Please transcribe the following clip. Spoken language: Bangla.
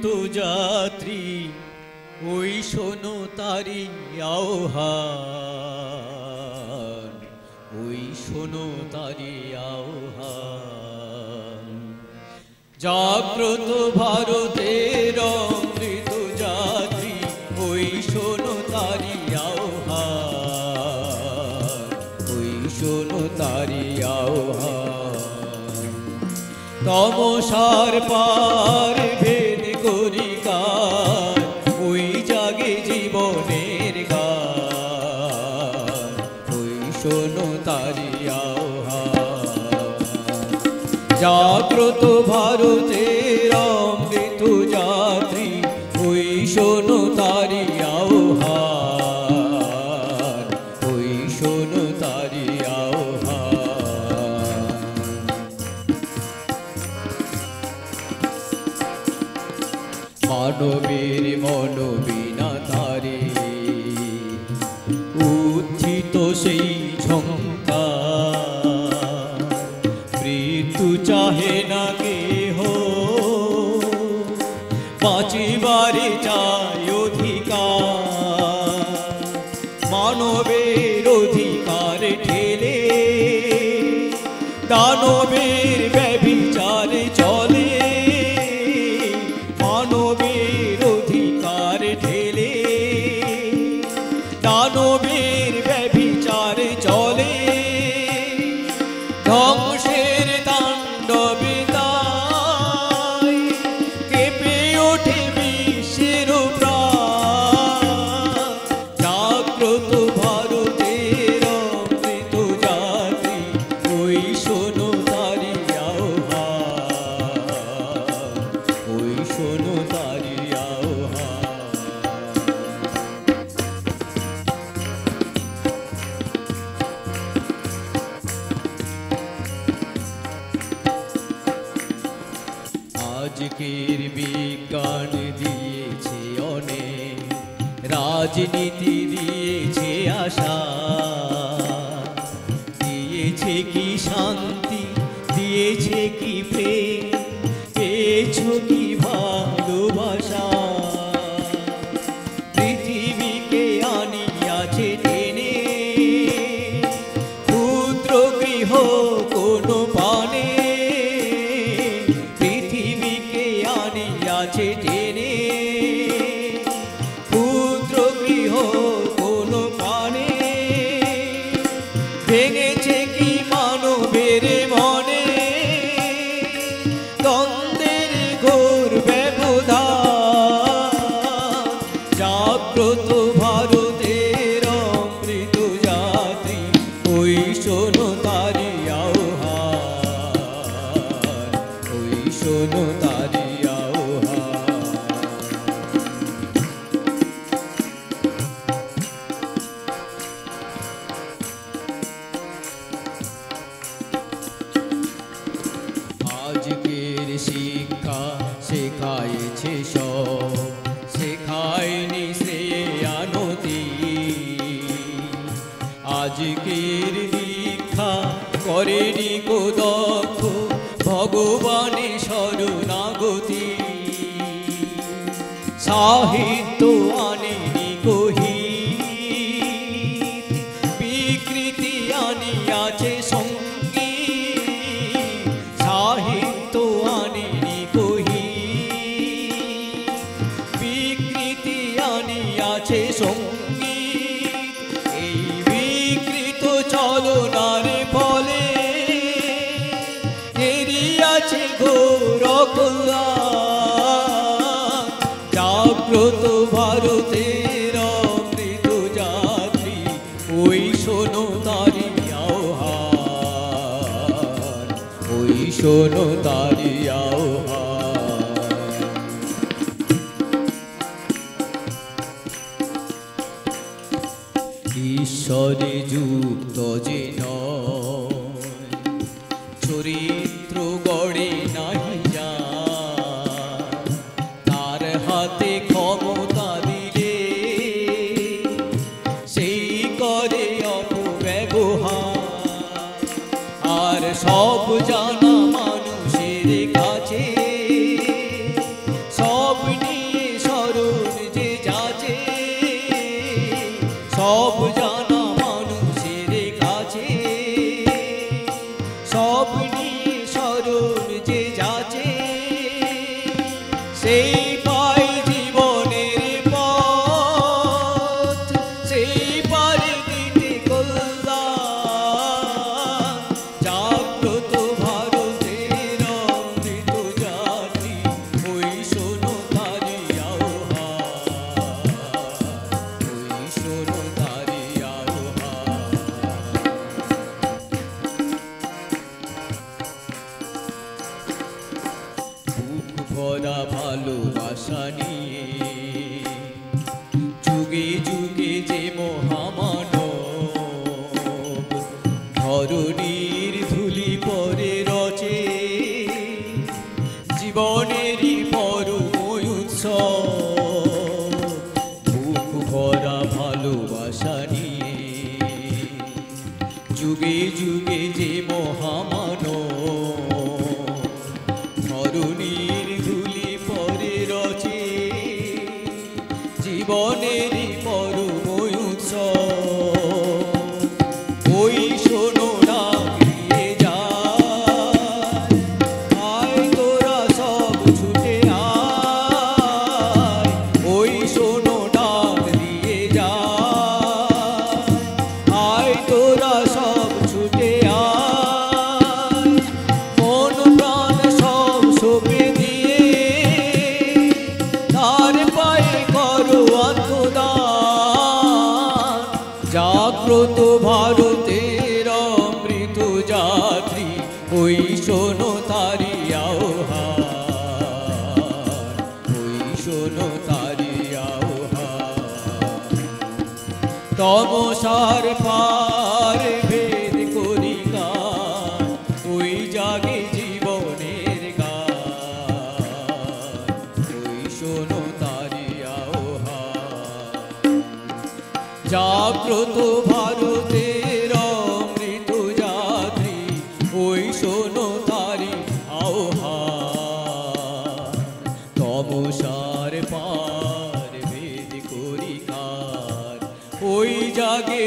তো যাত্রী ওই শোনো তারি আহ্বান, ওই শোনো তারি আহ্বান। জাগ্রত ভারতের অমৃত যাত্রী ওই শোনো তারি আহ্বান, ওই শোনো তারি আহ্বান। তমসার পার ভেদ করি গান, ওই জাগে জীবনের গান, ওই শোনো তারি আহ্বান। জাগ্রত ভারতের অমৃত যাত্রী ওই শোনো তারি আহ্বান, ওই শোনো তারি আহ্বান। মানবের মনোবিনা তারে উত্থিত সেই ঝঙ্কার, মৃত্যু চাহে না কেহ, বাঁচিবারে চাই অধিকার। মানবের অধিকার ঠেলে দানবের ব্যভিচারে চলে, মানবের অধিকার ঠেলে দানবের ব্যভিচারে চলে। ধ্বংসের তাণ্ডবে তাই কেঁপে ওঠে বিশ্বের প্রাণ। জাগ্রত ভারতের অমৃত যাত্রী ওই শোনো তারি আহ্বান, ওই শোনো তারি আহ্বান। আজকের বিজ্ঞান দিয়েছে অনেক, রাজনীতি দিয়েছে আশা, দিয়েছে কি শান্তি, দিয়েছে কি প্রেম, পেয়েছো কি ভালোবাসা। পৃথিবীকে আনিয়াছে টেনে ক্ষুদ্র গৃহ কোনো পানে, পৃথিবীকে আনিয়াছে টেনে ক্ষুদ্র গৃহ কোনো পানে। ভেঙেছে কি মানবের মনে দ্বন্দ্বের ঘোর ব্যবধান। জাগ্রত ভারতের অমৃত যাত্রী ওই শোনো তারি আহ্বান, ওই শোনো তারি আহ্বান। আজকের শিক্ষা শেখাইছে সব, শেখায়নি শ্রেয়ানতি। আজকের দীক্ষা করেনি কো দক্ষ ভগবানের শরণাগতি। সাহিত্য আনেনি কহিত, বিকৃতি আনিয়াছে সঙ্গীত। সাহিত্য আনেনি কহিত, বিকৃতি আনিয়াছে সঙ্গীত। এই বিকৃত চলনার ফলে এরিয়াছে ঘোর কল্যাণ। জাগ্রত ভারতের অমৃত যাত্রী ওই শোনো তারি আহ্বান, ওই শোনো তারি আহ্বান। ঈশ্বরে যুক্ত যে নয়, চরিত্র গড়ে নাই যায়, তার হাতে ক্ষমতা দিলে সেই করে অপব্যবহার। আর সব জানা মানুষের কাছে, সব সেই পাই জীবনের পথ, সেই পারে দিতে কল্যাণ। জাগ্রত ভারতের অমৃত জাতি, ওই শোনো তারি আহ্বান, ওই শোনো তারি আহ্বান। বুক ভরা ভালোবাসা নিয়ে যুগে যুগে যে মহামানব ধরণীর ধুলি পরে রচে জীবনেরই পরম উৎসব। বুক ভরা ভালোবাসা নিয়ে যুগে যুগে যে মহামানব ধরণীর ধুলি পরে রচে জীবনেরই পরম উৎসব। ওই শোনো ডাক দিয়ে যায়, আয় তোরা সব ছুটে আয়। ওই শোনো ডাক দিয়ে যায়, আয় তোরা সব ছুটে আয়। মন প্রাণ সব সঁপে দিয়ে তার পায়ে করো আত্মদান। জাগ্রত ভারতের অমৃত যাত্রী, ওই শোনো তারি আহ্বান, ওই শোনো তারি আহ্বান। তমসার পার ভেদ করি গান, ওই জাগে জীবনের গান, ওই শোনো তারি আহ্বান। জাগ্রত ভারতের অমৃত যাত্রী, ওই শোনো তারি আহ্বান। তমসার পার ভেদ করি গান, ওই জাগে